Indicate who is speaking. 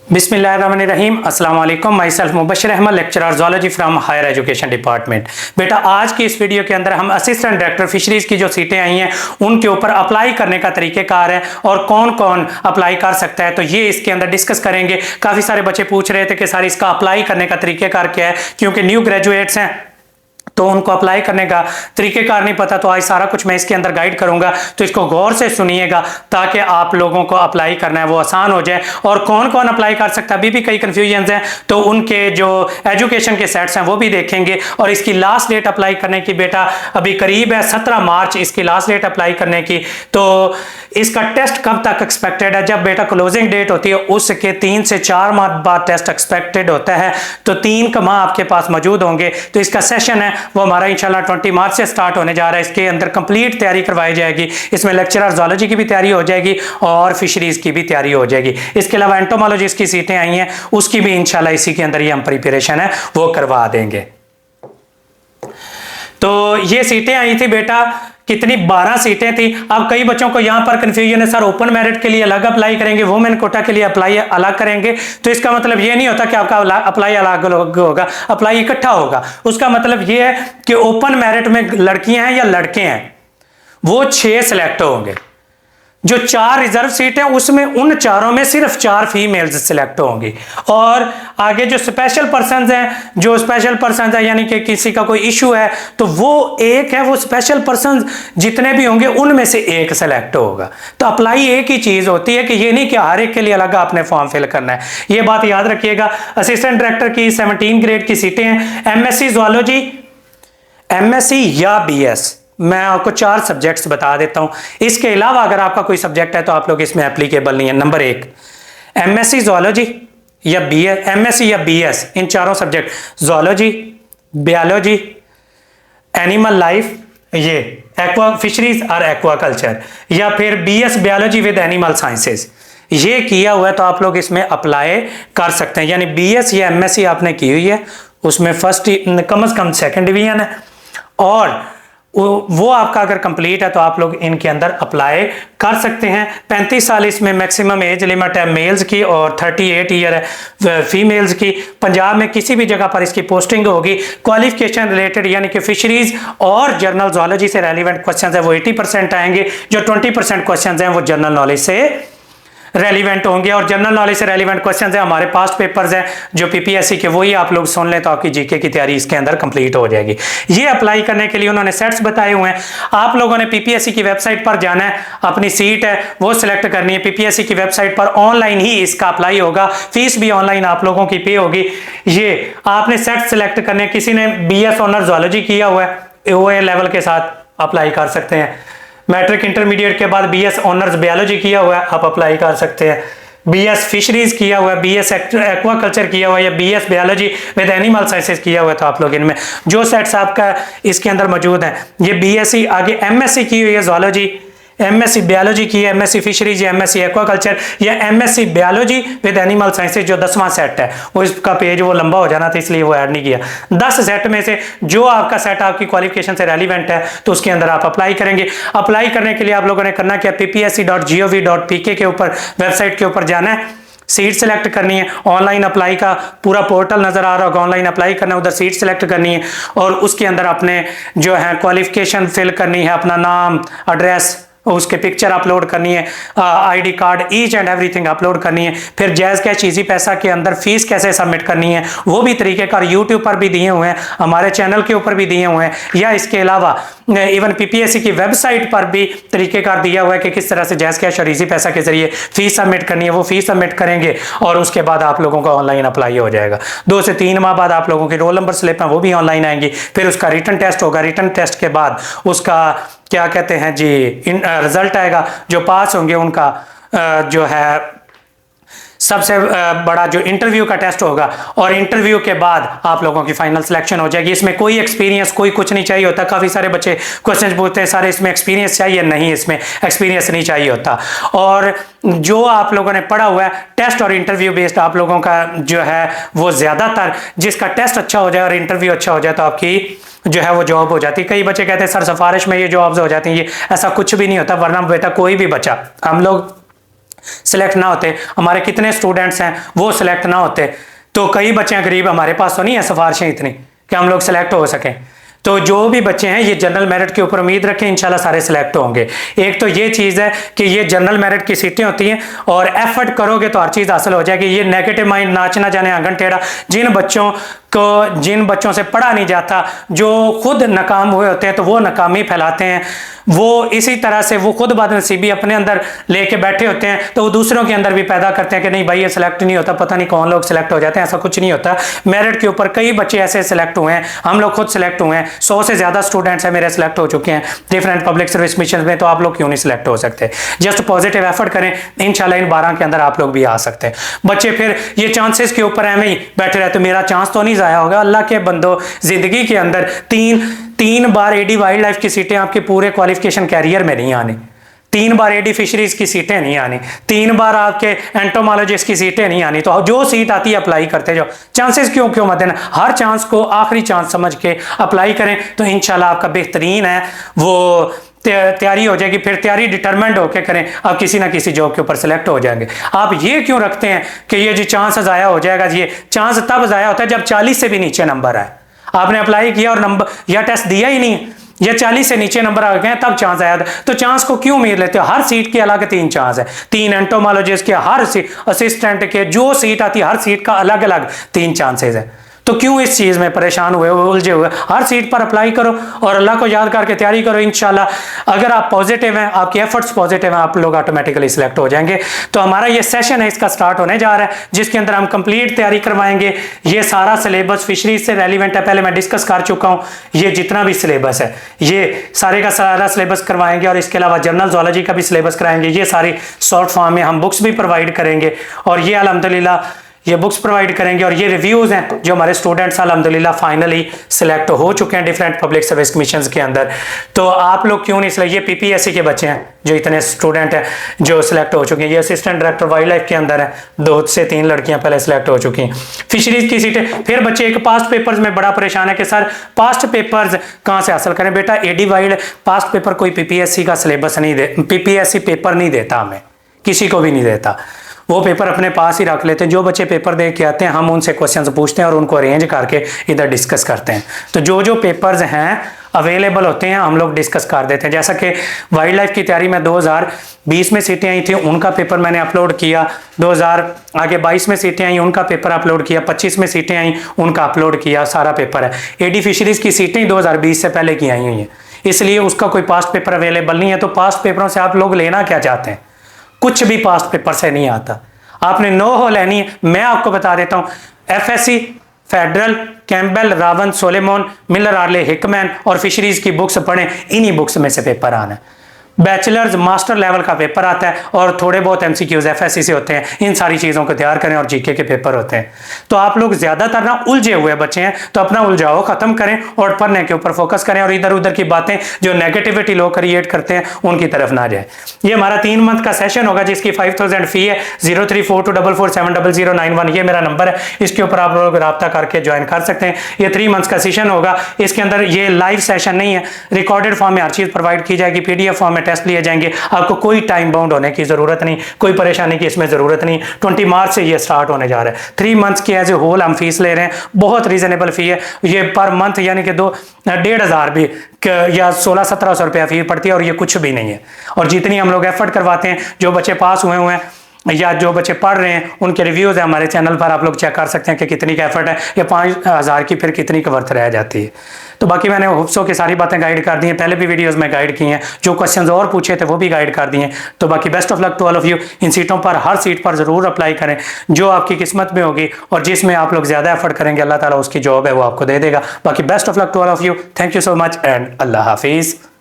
Speaker 1: बिस्मिल्लाहिर्रहमानिर्रहीम। अस्सलाम वालेकुम। Myself Mubashir Ahmad, lecturer zoology from higher education department. बेटा, आज की इस वीडियो के अंदर हम असिस्टेंट डायरेक्टर फिशरीज़ की जो सीटें आई हैं उनके ऊपर अप्लाई करने का तरीक़ेकार है और कौन कौन अप्लाई कर सकता है, तो ये इसके अंदर डिस्कस करेंगे। काफ़ी सारे बच्चे पूछ रहे थे कि सर इसका अप्लाई करने का तरीक़ेकार क्या है, क्योंकि न्यू ग्रेजुएट्स हैं तो उनको अप्लाई करने का तरीक़ेकार नहीं पता। तो आज सारा कुछ मैं इसके अंदर गाइड करूंगा, तो इसको गौर से सुनिएगा ताकि आप लोगों को अप्लाई करना है वो आसान हो जाए। और कौन कौन अप्लाई कर सकता है, अभी भी कई कन्फ्यूजन हैं, तो उनके जो एजुकेशन के सेट्स हैं वो भी देखेंगे। और इसकी लास्ट डेट अप्लाई करने की बेटा अभी करीब है, 17 मार्च इसकी लास्ट डेट अप्लाई करने की। तो इसका टेस्ट कब तक एक्सपेक्टेड है? जब बेटा क्लोजिंग डेट होती है उसके 3 से 4 माह बाद टेस्ट एक्सपेक्टेड होता है, तो 3 का माह आपके पास मौजूद होंगे। तो इसका सेशन है वो हमारा इंशाल्लाह 20 मार्च से स्टार्ट होने जा रहा है। इसके अंदर कंप्लीट तैयारी करवाई जाएगी। इसमें लेक्चरर ज़ूलॉजी की भी तैयारी हो जाएगी और फिशरीज की भी तैयारी हो जाएगी। इसके अलावा एंटोमोलॉजिस्ट की सीटें आई हैं, उसकी भी इंशाल्लाह इसी के अंदर ही हम प्रिपरेशन है वो करवा देंगे। तो ये सीटें आई थी बेटा, कितनी 12 सीटें थी। अब कई बच्चों को यहां पर कंफ्यूजन है, सर ओपन मेरिट के लिए अलग अप्लाई करेंगे, वुमेन कोटा के लिए अप्लाई अलग करेंगे। तो इसका मतलब ये नहीं होता कि आपका अप्लाई अलग होगा, अप्लाई इकट्ठा होगा। उसका मतलब ये है कि ओपन मेरिट में लड़कियां हैं या लड़के हैं वो 6 सिलेक्ट होंगे। जो 4 रिजर्व सीट है उसमें उन चारों में सिर्फ 4 फीमेल्स सिलेक्ट होंगी। और आगे जो स्पेशल पर्संस हैं, जो स्पेशल पर्संस है यानी कि किसी का कोई इशू है तो वो एक है, वो स्पेशल पर्संस जितने भी होंगे उनमें से एक सिलेक्ट होगा। तो अप्लाई एक ही चीज होती है कि ये नहीं कि हर एक के लिए अलग आपने फॉर्म फिल करना है, ये बात याद रखिएगा। असिस्टेंट डायरेक्टर की 17 ग्रेड की सीटें हैं। एमएससी ज़ूलॉजी, एमएससी या बीएस, मैं आपको 4 सब्जेक्ट्स बता देता हूं। इसके अलावा अगर आपका कोई सब्जेक्ट है तो आप लोग इसमें एप्लीकेबल नहीं है। नंबर 1 एमएससी ज़ूलॉजी या बीएस, एमएससी या बीएस, इन चारों subject zoology, biology, animal life, ये एक्वा फिशरीज और एक्वाकल्चर, या फिर BS biology with animal sciences, ये किया हुआ है तो आप लोग इसमें अप्लाई कर सकते हैं। यानी बीएस या एमएससी आपने की हुई है, उसमें फर्स्ट कम से कम 2nd डिवीजन है, और वो आपका अगर कंप्लीट है तो आप लोग इनके अंदर अप्लाई कर सकते हैं। 35 साल इसमें मैक्सिमम एज लिमिट है मेल्स की और 38 ईयर है फीमेल्स की। पंजाब में किसी भी जगह पर इसकी पोस्टिंग होगी। क्वालिफिकेशन रिलेटेड यानी कि फिशरीज और जनरल ज़ूलॉजी से रेलिवेंट क्वेश्चन है वो 80% आएंगे। जो 20% क्वेश्चन हैं वो जनरल नॉलेज से रेलिवेंट होंगे। और जनरल नॉलेज से रेलिवेंट क्वेश्चंस हैं, हमारे पास्ट पेपर्स हैं जो पीपीएससी के, वही आप लोग सुन लें तो आपकी जीके की तैयारी इसके अंदर कंप्लीट हो जाएगी। ये अप्लाई करने के लिए उन्होंने सेट्स बताए हुए हैं। आप लोगों ने पीपीएससी की वेबसाइट पर जाना है, अपनी सीट है वो सिलेक्ट करनी है। पीपीएससी की वेबसाइट पर ऑनलाइन ही इसका अप्लाई होगा, फीस भी ऑनलाइन आप लोगों की पे होगी। ये आपने सेट सिलेक्ट करने, किसी ने बीएस ऑनर ज़ूलॉजी किया हुआ है ओए लेवल के साथ अप्लाई कर सकते हैं। मैट्रिक इंटरमीडिएट के बाद बीएस ऑनर्स बायोलॉजी किया हुआ है आप अप्लाई कर सकते हैं। बीएस फिशरीज किया हुआ है, बीएस एक्वाकल्चर किया हुआ है, या BS biology with animal sciences किया हुआ है, तो आप लोग इनमें जो सेट्स आपका इसके अंदर मौजूद हैं। ये बीएससी, आगे एमएससी की हुई है ज़ूलॉजी, एमएससी बायोलॉजी की है, एमएससी फिशरीज या एमएससी एक्वाकल्चर या MSc biology with animal sciences, जो 10वां सेट है वो इसका पेज वो लंबा हो जाना था इसलिए वो ऐड नहीं किया। 10 सेट में से जो आपका सेट आपकी क्वालिफिकेशन से रेलिवेंट है तो उसके अंदर आप अप्लाई करेंगे। अप्लाई करने के लिए आप लोगों ने करना क्या, ppsc.gov.pk के ऊपर, वेबसाइट के ऊपर जाना है, सीट सेलेक्ट करनी है। ऑनलाइन अप्लाई का पूरा पोर्टल नजर आ रहा होगा, ऑनलाइन अप्लाई करना है, उधर सीट सेलेक्ट करनी है और उसके अंदर अपने जो है क्वालिफिकेशन फिल करनी है, अपना नाम, एड्रेस, उसके पिक्चर अपलोड करनी है, ID card, each and everything upload करनी है। फिर जैज़ कैश इजी पैसा के अंदर फीस कैसे सबमिट करनी है वो भी तरीकेकार यूट्यूब पर भी दिए हुए हैं, हमारे चैनल के ऊपर भी दिए हुए हैं, या इसके अलावा इवन पीपीएससी की वेबसाइट पर भी तरीकेकार दिया हुआ है कि किस तरह से जैज़ कैश और इजी पैसा के जरिए फीस सबमिट करनी है। वो फीस सबमिट करेंगे और उसके बाद आप लोगों का ऑनलाइन अप्लाई हो जाएगा। 2 से 3 माह बाद आप लोगों की रोल नंबर स्लिप है वो भी ऑनलाइन आएंगी। फिर उसका रिटन टेस्ट होगा, रिटन टेस्ट के बाद उसका क्या कहते हैं जी रिजल्ट आएगा। जो पास होंगे उनका जो है सबसे बड़ा जो इंटरव्यू का टेस्ट होगा, और इंटरव्यू के बाद आप लोगों की फाइनल सिलेक्शन हो जाएगी। इसमें कोई एक्सपीरियंस कोई कुछ नहीं चाहिए होता। काफ़ी सारे बच्चे क्वेश्चन पूछते हैं सारे इसमें एक्सपीरियंस चाहिए, नहीं, इसमें एक्सपीरियंस नहीं चाहिए होता। और जो आप लोगों ने पढ़ा हुआ है टेस्ट और इंटरव्यू बेस्ड आप लोगों का जो है वो ज़्यादातर, जिसका टेस्ट अच्छा हो जाए और इंटरव्यू अच्छा हो जाए तो आपकी जो है वो जॉब हो जाती है। कई बच्चे कहते हैं सर सिफारिश में ये जॉब्स हो जाती हैं, ये ऐसा कुछ भी नहीं होता। वरना बेटा कोई भी बच्चा, हम लोग सिलेक्ट ना होते, हमारे कितने स्टूडेंट्स हैं वो सिलेक्ट ना होते, तो कई बच्चे गरीब, हमारे पास तो नहीं है सिफारिशें इतनी कि हम लोग सिलेक्ट हो सकें। तो जो भी बच्चे हैं ये जनरल मेरिट के ऊपर उम्मीद रखें, इंशाल्लाह सारे सिलेक्ट होंगे। एक तो ये चीज़ है कि ये जनरल मेरिट की सीटें होती हैं और एफर्ट करोगे तो हर चीज़ हासिल हो जाएगी। ये नेगेटिव माइंड, नाचना जाने आंगन टेढ़ा, जिन बच्चों से पढ़ा नहीं जाता, जो खुद नाकाम हुए होते हैं तो वो नाकामी फैलाते हैं, वो इसी तरह से वो खुद बदनसीबी अपने अंदर लेके बैठे होते हैं, तो वो दूसरों के अंदर भी पैदा करते हैं कि नहीं भाई ये सिलेक्ट नहीं होता, पता नहीं कौन लोग सिलेक्ट हो जाते हैं। ऐसा कुछ नहीं होता। मेरिट के ऊपर कई बच्चे ऐसे सिलेक्ट हुए हैं, हम लोग खुद सिलेक्ट हुए हैं, 100 से ज़्यादा स्टूडेंट्स हैं मेरे सिलेक्ट हो चुके हैं डिफरेंट पब्लिक सर्विस मिशन में, तो आप लोग क्यों नहीं सिलेक्ट हो सकते? जस्ट पॉजिटिव एफर्ट करें, इंशाल्लाह इन 12 के अंदर आप लोग भी आ सकते हैं। बच्चे फिर ये चांसेस के ऊपर एवं ही बैठे रहते, मेरा चांस तो नहीं ज़ाया होगा। अल्लाह के बंदो, जिंदगी के अंदर तीन बार एडी वाइल्ड लाइफ की सीटें आपके पूरे क्वालिफिकेशन कैरियर में नहीं आनी, 3 बार एडी फिशरीज की सीटें नहीं आनी, 3 बार आपके एंटोमोलॉजिस्ट की सीटें नहीं आनी। तो जो सीट आती है अप्लाई करते जाओ, चांसेस क्यों मत देना, हर चांस को आखिरी चांस समझ के अप्लाई करें, तो इंशाल्लाह आपका बेहतरीन है वो तैयारी हो जाएगी। फिर तैयारी डिटरमेंट होकर करें, आप किसी ना किसी जॉब के ऊपर सेलेक्ट हो जाएंगे। आप ये क्यों रखते हैं कि ये जी चांस ज़ाया हो जाएगा? ये चांस तब ज़ाया होता है जब 40 से भी नीचे नंबर आए। आपने अप्लाई किया और नंबर या टेस्ट दिया ही नहीं, या 40 से नीचे नंबर आ गए तब चांस आया था, तो चांस को क्यों उम्मीद लेते हो? हर सीट के अलग 3 चांस है, 3 एंटोमोलॉजिस्ट के, हर असिस्टेंट के, जो सीट आती है हर सीट का अलग अलग 3 चांसेस है। तो क्यों इस चीज़ में परेशान हुए, उलझे हुए? हर सीट पर अप्लाई करो और अल्लाह को याद करके तैयारी करो। इंशाल्लाह अगर आप पॉजिटिव हैं, आपके एफर्ट्स पॉजिटिव हैं, आप लोग ऑटोमेटिकली सिलेक्ट हो जाएंगे। तो हमारा ये सेशन है, इसका स्टार्ट होने जा रहा है, जिसके अंदर हम कंप्लीट तैयारी करवाएंगे। ये सारा सिलेबस फिशरीज से रेलिवेंट है, पहले मैं डिस्कस कर चुका हूँ। ये जितना भी सिलेबस है ये सारे का सारा सिलेबस करवाएंगे, और इसके अलावा जनरल ज़ूलॉजी का भी सिलेबस कराएंगे। ये सारी शॉर्ट फॉर्म में हम बुक्स भी प्रोवाइड करेंगे, और ये अल्हम्दुलिल्लाह ये बुक्स प्रोवाइड करेंगे। और ये रिव्यूज़ हैं जो हमारे स्टूडेंट्स अल्हम्दुलिल्लाह फाइनली सिलेक्ट हो चुके हैं डिफरेंट पब्लिक सर्विस कमीशंस के अंदर। तो आप लोग क्यों नहीं सिलेक्ट? ये पीपीएससी के बच्चे हैं जो इतने स्टूडेंट हैं जो सिलेक्ट हो चुके हैं। ये असिस्टेंट डायरेक्टर वाइल्ड लाइफ के अंदर है, 2 से 3 लड़कियां पहले सिलेक्ट हो चुकी हैं फिशरीज की सीटें। फिर बच्चे एक पास्ट पेपर्स में बड़ा परेशान है कि सर पास्ट पेपर्स कहाँ से हासिल करें? बेटा एडी वाइल्ड पास्ट पेपर कोई पीपीएससी का सिलेबस नहीं दे, पीपीएससी पेपर नहीं देता, हमें किसी को भी नहीं देता। वो पेपर अपने पास ही रख लेते हैं। जो बच्चे पेपर दे के आते हैं हम उनसे क्वेश्चंस पूछते हैं और उनको अरेंज करके इधर डिस्कस करते हैं। तो जो पेपर्स हैं अवेलेबल होते हैं हम लोग डिस्कस कर देते हैं। जैसा कि वाइल्ड लाइफ की तैयारी में 2020 में सीटें आई थी, उनका पेपर मैंने अपलोड किया। 2022 में सीटें आई, उनका पेपर अपलोड किया। 25 में सीटें आई, उनका अपलोड किया, सारा पेपर है। एडी फिशरीज की सीटें 2020 से पहले की आई हुई हैं, इसलिए उसका कोई पास्ट पेपर अवेलेबल नहीं है। तो पास्ट पेपरों से आप लोग लेना क्या चाहते हैं? कुछ भी पास्ट पेपर से नहीं आता, आपने नो हो लेनी है। मैं आपको बता देता हूं, FSC, federal, Campbell, Raven, Solomon, Miller, Harley, Hickman और फिशरीज की बुक्स पढ़ें, इन्हीं बुक्स में से पेपर आना है। बैचलर्स मास्टर लेवल का पेपर आता है और थोड़े बहुत एमसीक्यूज एफएससी से होते हैं। इन सारी चीज़ों को तैयार करें और जीके के पेपर होते हैं। तो आप लोग ज़्यादातर ना उलझे हुए बच्चे हैं, तो अपना उलझाओ ख़त्म करें और पढ़ने के ऊपर फोकस करें, और इधर उधर की बातें जो नेगेटिविटी लोग क्रिएट करते हैं उनकी तरफ ना जाए। ये हमारा 3 मंथ का सेशन होगा जिसकी 5000 फी है। 0342447091 ये मेरा नंबर है, इसके ऊपर आप लोग रब्ता करके ज्वाइन कर सकते हैं। ये 3 मंथ्स का सेशन होगा। इसके अंदर ये लाइव सेशन नहीं है, रिकॉर्डेड फॉर्म में हर चीज़ प्रोवाइड की जाएगी, पीडीएफ फॉर्म में टेस्ट लिए जाएंगे। आपको कोई टाइम बाउंड होने की जरूरत नहीं, कोई परेशानी की इसमें जरूरत नहीं। 20 मार्च से ये स्टार्ट होने जा रहा है। 3 मंथ्स की एज ए होल हम फीस ले रहे हैं, बहुत रीजनेबल फी है। ये पर मंथ यानी कि 1,500 भी या 1600-1700 रुपया फी पड़ती है, और ये कुछ भी नहीं है। और जितनी हम लोग एफर्ट करवाते हैं, जो बच्चे पास हुए हैं या जो बच्चे पढ़ रहे हैं, उनके रिव्यूज़ है हमारे चैनल पर, आप लोग चेक कर सकते हैं कि कितनी का एफर्ट है, या 5000 की फिर कितनी का वर्थ रह जाती है। तो बाकी मैंने होप्सो की सारी बातें गाइड कर दी हैं, पहले भी वीडियोस में गाइड की हैं, जो क्वेश्चंस और पूछे थे वो भी गाइड कर दिए हैं। तो बाकी best of luck to all of you. इन सीटों पर हर सीट पर ज़रूर अप्लाई करें, जो आपकी किस्मत में होगी और जिसमें आप लोग ज़्यादा एफर्ट करेंगे अल्लाह ताला उसकी जॉब है वो आपको दे देगा। बाकी best of luck to all of you. Thank you so much and अल्लाह हाफिज़।